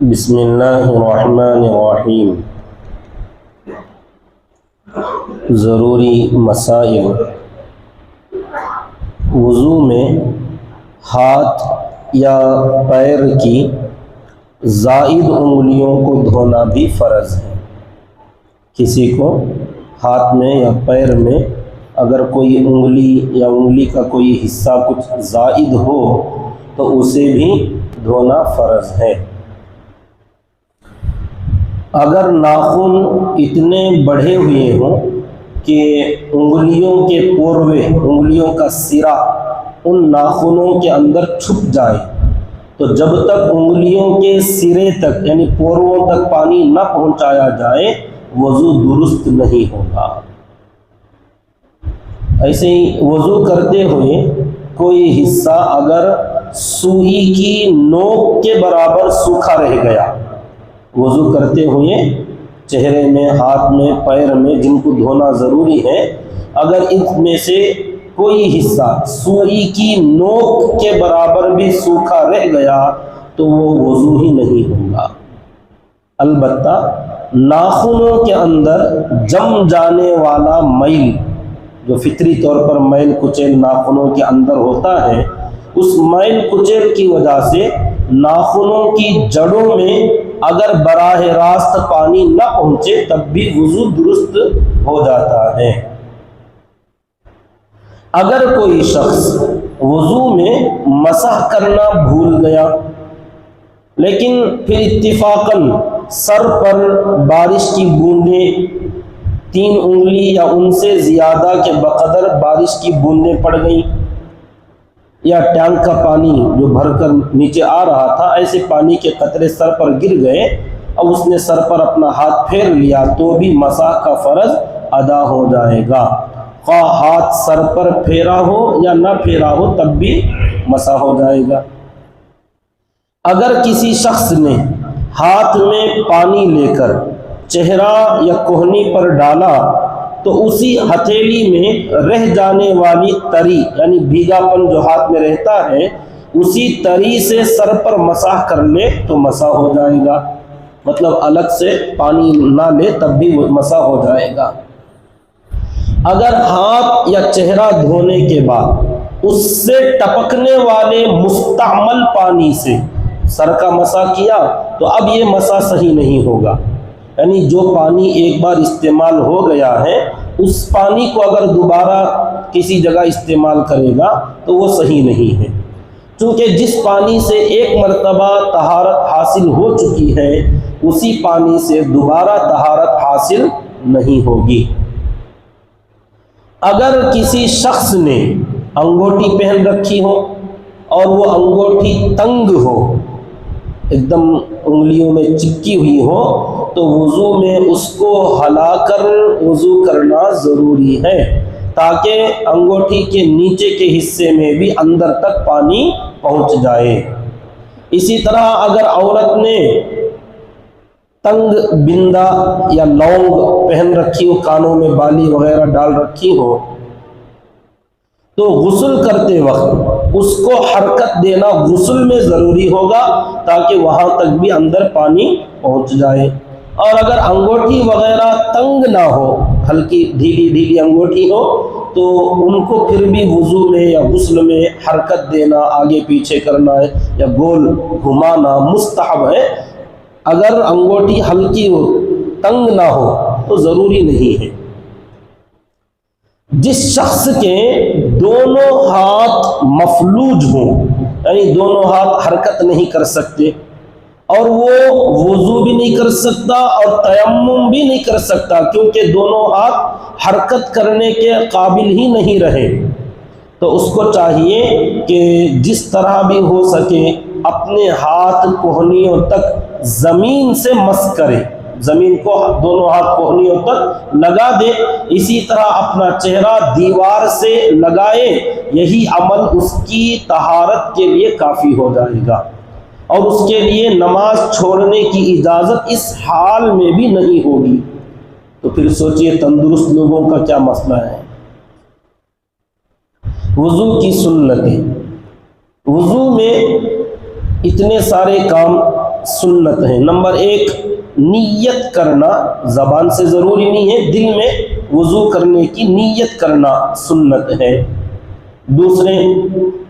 بسم اللہ الرحمن الرحیم۔ ضروری مسائل۔ وضو میں ہاتھ یا پیر کی زائد انگلیوں کو دھونا بھی فرض ہے۔ کسی کو ہاتھ میں یا پیر میں اگر کوئی انگلی یا انگلی کا کوئی حصہ کچھ زائد ہو تو اسے بھی دھونا فرض ہے۔ اگر ناخن اتنے بڑھے ہوئے ہوں کہ انگلیوں کے پوروے، انگلیوں کا سرا ان ناخنوں کے اندر چھپ جائے تو جب تک انگلیوں کے سرے تک یعنی پورووں تک پانی نہ پہنچایا جائے وضو درست نہیں ہوگا۔ ایسے ہی وضو کرتے ہوئے کوئی حصہ اگر سوئی کی نوک کے برابر سوکھا رہ گیا، وضو کرتے ہوئے چہرے میں، ہاتھ میں، پیر میں جن کو دھونا ضروری ہے، اگر ان میں سے کوئی حصہ سوئی کی نوک کے برابر بھی سوکھا رہ گیا تو وہ وضو ہی نہیں ہوگا۔ البتہ ناخنوں کے اندر جم جانے والا میل، جو فطری طور پر میل کچیل ناخنوں کے اندر ہوتا ہے، اس میل کچیل کی وجہ سے ناخنوں کی جڑوں میں اگر براہ راست پانی نہ پہنچے تب بھی وضو درست ہو جاتا ہے۔ اگر کوئی شخص وضو میں مسح کرنا بھول گیا لیکن پھر اتفاقاً سر پر بارش کی بوندیں 3 انگلی یا ان سے زیادہ کے بقدر بارش کی بوندیں پڑ گئیں، یا ٹینک کا پانی جو بھر کر نیچے آ رہا تھا ایسے پانی کے قطرے سر پر گر گئے، اب اس نے سر پر اپنا ہاتھ پھیر لیا تو بھی مسح کا فرض ادا ہو جائے گا۔ خواہ ہاتھ سر پر پھیرا ہو یا نہ پھیرا ہو تب بھی مسح ہو جائے گا۔ اگر کسی شخص نے ہاتھ میں پانی لے کر چہرہ یا کوہنی پر ڈالا تو اسی ہتھیلی میں رہ جانے والی تری یعنی بھیگا پن جو ہاتھ میں رہتا ہے اسی تری سے سر پر مسح کر لے تو مسح ہو جائے گا، مطلب الگ سے پانی نہ لے تب بھی مسح ہو جائے گا۔ اگر ہاتھ یا چہرہ دھونے کے بعد اس سے ٹپکنے والے مستعمل پانی سے سر کا مسح کیا تو اب یہ مسح صحیح نہیں ہوگا، یعنی جو پانی ایک بار استعمال ہو گیا ہے اس پانی کو اگر دوبارہ کسی جگہ استعمال کرے گا تو وہ صحیح نہیں ہے، چونکہ جس پانی سے ایک مرتبہ طہارت حاصل ہو چکی ہے اسی پانی سے دوبارہ طہارت حاصل نہیں ہوگی۔ اگر کسی شخص نے انگوٹھی پہن رکھی ہو اور وہ انگوٹھی تنگ ہو، ایک دم انگلیوں میں چپکی ہوئی ہو تو وضو میں اس کو ہلا کر وضو کرنا ضروری ہے تاکہ انگوٹھی کے نیچے کے حصے میں بھی اندر تک پانی پہنچ جائے۔ اسی طرح اگر عورت نے تنگ بندہ یا لونگ پہن رکھی ہو، کانوں میں بالی وغیرہ ڈال رکھی ہو تو غسل کرتے وقت اس کو حرکت دینا غسل میں ضروری ہوگا تاکہ وہاں تک بھی اندر پانی پہنچ جائے۔ اور اگر انگوٹھی وغیرہ تنگ نہ ہو، ہلکی ڈھیلی انگوٹھی ہو تو ان کو پھر بھی وضو میں یا غسل میں حرکت دینا، آگے پیچھے کرنا ہے یا گول گھمانا مستحب ہے۔ اگر انگوٹھی ہلکی ہو، تنگ نہ ہو تو ضروری نہیں ہے۔ جس شخص کے دونوں ہاتھ مفلوج ہوں یعنی دونوں ہاتھ حرکت نہیں کر سکتے اور وہ وضو بھی نہیں کر سکتا اور تیمم بھی نہیں کر سکتا کیونکہ دونوں ہاتھ حرکت کرنے کے قابل ہی نہیں رہے، تو اس کو چاہیے کہ جس طرح بھی ہو سکے اپنے ہاتھ کوہنیوں تک زمین سے مس کرے، زمین کو دونوں ہاتھ کوہنیوں تک لگا دے، اسی طرح اپنا چہرہ دیوار سے لگائے، یہی عمل اس کی طہارت کے لیے کافی ہو جائے گا اور اس کے لیے نماز چھوڑنے کی اجازت اس حال میں بھی نہیں ہوگی۔ تو پھر سوچئے تندرست لوگوں کا کیا مسئلہ ہے۔ وضو کی سنتیں۔ وضو میں اتنے سارے کام سنت ہیں۔ نمبر 1 نیت کرنا، زبان سے ضروری نہیں ہے، دل میں وضو کرنے کی نیت کرنا سنت ہے۔ دوسرے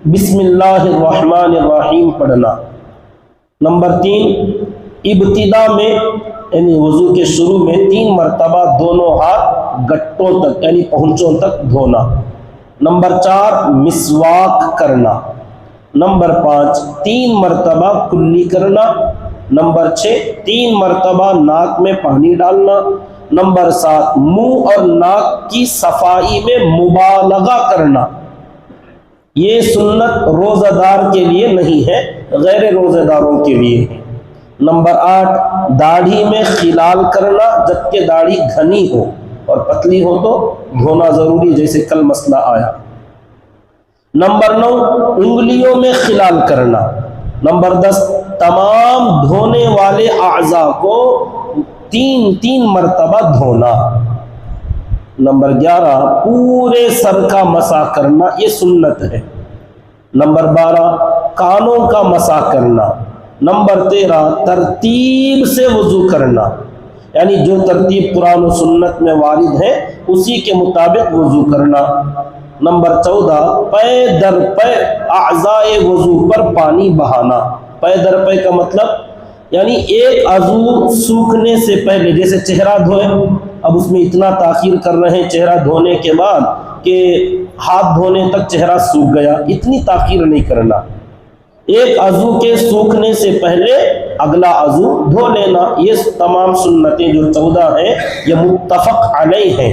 بسم اللہ الرحمن الرحیم پڑھنا۔ نمبر 3 ابتدا میں یعنی وضو کے شروع میں 3 مرتبہ دونوں ہاتھ گٹوں تک یعنی پہنچوں تک دھونا۔ نمبر 4 مسواک کرنا۔ نمبر 5 3 مرتبہ کلی کرنا۔ نمبر 6 3 مرتبہ ناک میں پانی ڈالنا۔ نمبر 7 منہ اور ناک کی صفائی میں مبالغہ کرنا۔ یہ سنت روزہ دار کے لیے نہیں ہے، غیر روزہ داروں کے لیے ہے۔ نمبر 8 داڑھی میں خلال کرنا، جبکہ داڑھی گھنی ہو اور پتلی ہو تو دھونا ضروری، جیسے کل مسئلہ آیا۔ نمبر 9 انگلیوں میں خلال کرنا۔ نمبر 10 تمام دھونے والے اعضاء کو 3 مرتبہ دھونا۔ نمبر 11 پورے سر کا مسح کرنا، یہ سنت ہے۔ نمبر 12 کانوں کا مسح کرنا۔ نمبر 13 ترتیب سے وضو کرنا، یعنی جو ترتیب قرآن و سنت میں وارد ہے اسی کے مطابق وضو کرنا۔ نمبر 14 پے در پے اعضائے وضو پر پانی بہانا۔ پے در پے کا مطلب یعنی ایک عضو سوکھنے سے پہلے، جیسے چہرہ دھوئے، اب اس میں اتنا تاخیر کر رہے ہیں چہرہ دھونے کے بعد کہ ہاتھ دھونے تک چہرہ سوکھ گیا، اتنی تاخیر نہیں کرنا۔ ایک عضو کے سوکھنے سے پہلے اگلا عضو دھو لینا۔ یہ تمام سنتیں جو 14 ہیں یہ متفق علیہ ہیں،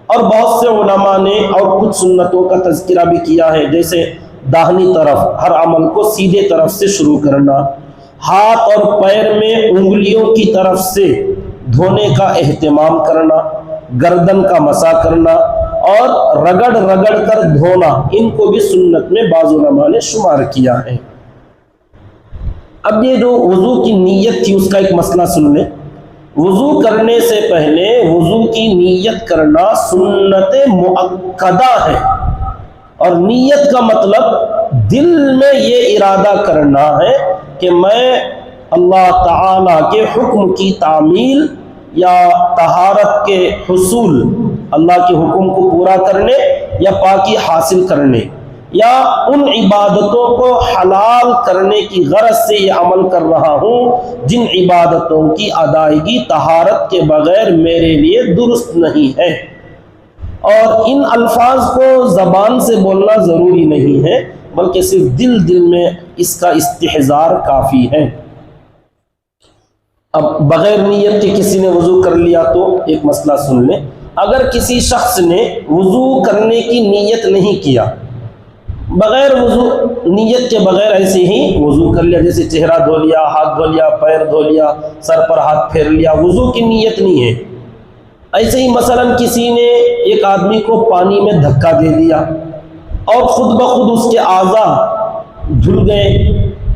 اور بہت سے علماء نے اور کچھ سنتوں کا تذکرہ بھی کیا ہے، جیسے داہنی طرف ہر عمل کو سیدھے طرف سے شروع کرنا، ہاتھ اور پیر میں انگلیوں کی طرف سے دھونے کا اہتمام کرنا، گردن کا مسح کرنا اور رگڑ رگڑ کر دھونا، ان کو بھی سنت میں بعض علماء نے شمار کیا ہے۔ اب یہ جو وضو کی نیت تھی اس کا ایک مسئلہ سن لیں۔ وضو کرنے سے پہلے وضو کی نیت کرنا سنت مؤکدہ ہے، اور نیت کا مطلب دل میں یہ ارادہ کرنا ہے کہ میں اللہ تعالیٰ کے حکم کی تعمیل یا طہارت کے حصول، اللہ کے حکم کو پورا کرنے یا پاکی حاصل کرنے یا ان عبادتوں کو حلال کرنے کی غرض سے یہ عمل کر رہا ہوں جن عبادتوں کی ادائیگی طہارت کے بغیر میرے لیے درست نہیں ہے۔ اور ان الفاظ کو زبان سے بولنا ضروری نہیں ہے، بلکہ صرف دل میں اس کا استحضار کافی ہے۔ اب بغیر نیت کے کسی نے وضو کر لیا تو ایک مسئلہ سن لیں۔ اگر کسی شخص نے وضو کرنے کی نیت نہیں کیا، بغیر وضو نیت کے بغیر ایسے ہی وضو کر لیا، جیسے چہرہ دھو لیا، ہاتھ دھو لیا، پیر دھو لیا، سر پر ہاتھ پھیر لیا، وضو کی نیت نہیں ہے۔ ایسے ہی مثلا کسی نے ایک آدمی کو پانی میں دھکا دے دیا اور خود بخود اس کے اعضاء دھل گئے،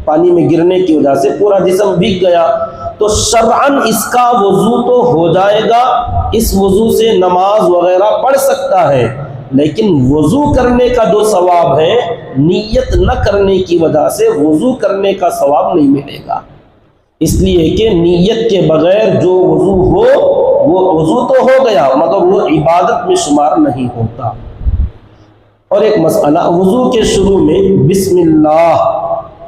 پانی میں گرنے کی وجہ سے پورا جسم بھیگ گیا، تو شرعاً اس کا وضو تو ہو جائے گا، اس وضو سے نماز وغیرہ پڑھ سکتا ہے، لیکن وضو کرنے کا جو ثواب ہے نیت نہ کرنے کی وجہ سے وضو کرنے کا ثواب نہیں ملے گا، اس لیے کہ نیت کے بغیر جو وضو ہو وہ وضو تو ہو گیا مگر وہ عبادت میں شمار نہیں ہوتا۔ اور ایک مسئلہ، وضو کے شروع میں بسم اللہ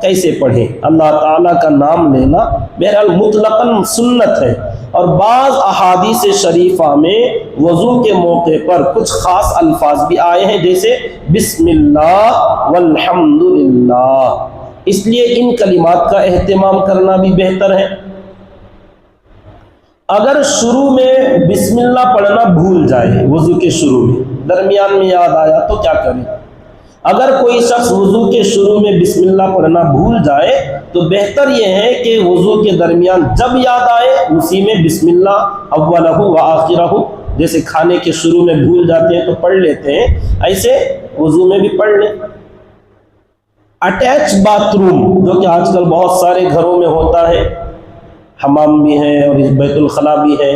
کیسے پڑھیں؟ اللہ تعالیٰ کا نام لینا بہرحال مطلقاً سنت ہے، اور بعض احادیث شریفہ میں وضو کے موقع پر کچھ خاص الفاظ بھی آئے ہیں، جیسے بسم اللہ والحمد للہ، اس لیے ان کلمات کا اہتمام کرنا بھی بہتر ہے۔ اگر شروع میں بسم اللہ پڑھنا بھول جائے، وضو کے شروع میں درمیان میں یاد آیا تو کیا کریں؟ اگر کوئی شخص وضو کے شروع میں بسم اللہ پڑھنا بھول جائے تو بہتر یہ ہے کہ وضو کے درمیان جب یاد آئے اسی میں بسم اللہ اولہ و آخرہ، جیسے کھانے کے شروع میں بھول جاتے ہیں تو پڑھ لیتے ہیں، ایسے وضو میں بھی پڑھ لیں۔ اٹیچ باتھ روم جو کہ آج کل بہت سارے گھروں میں ہوتا ہے، حمام بھی ہے اور بیت الخلاء بھی ہے،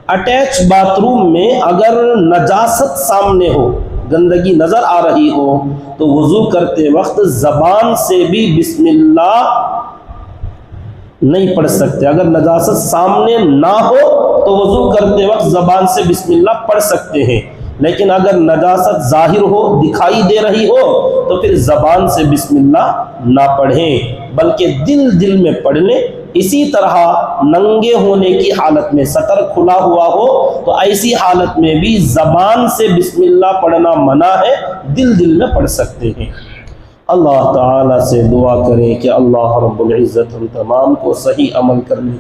اٹیچ باتھ روم میں اگر نجاست سامنے ہو، گندگی نظر آ رہی ہو، تو وضو کرتے وقت زبان سے بھی بسم اللہ نہیں پڑھ سکتے. اگر نجاست سامنے نہ ہو تو وضو کرتے وقت زبان سے بسم اللہ پڑھ سکتے ہیں، لیکن اگر نجاست ظاہر ہو، دکھائی دے رہی ہو، تو پھر زبان سے بسم اللہ نہ پڑھیں بلکہ دل میں پڑھ لیں. اسی طرح ننگے ہونے کی حالت میں، سطر کھلا ہوا ہو تو ایسی حالت میں بھی زبان سے بسم اللہ پڑھنا منع ہے، دل میں پڑھ سکتے ہیں. اللہ تعالیٰ سے دعا کریں کہ اللہ رب العزت ہم تمام کو صحیح عمل کرنے کی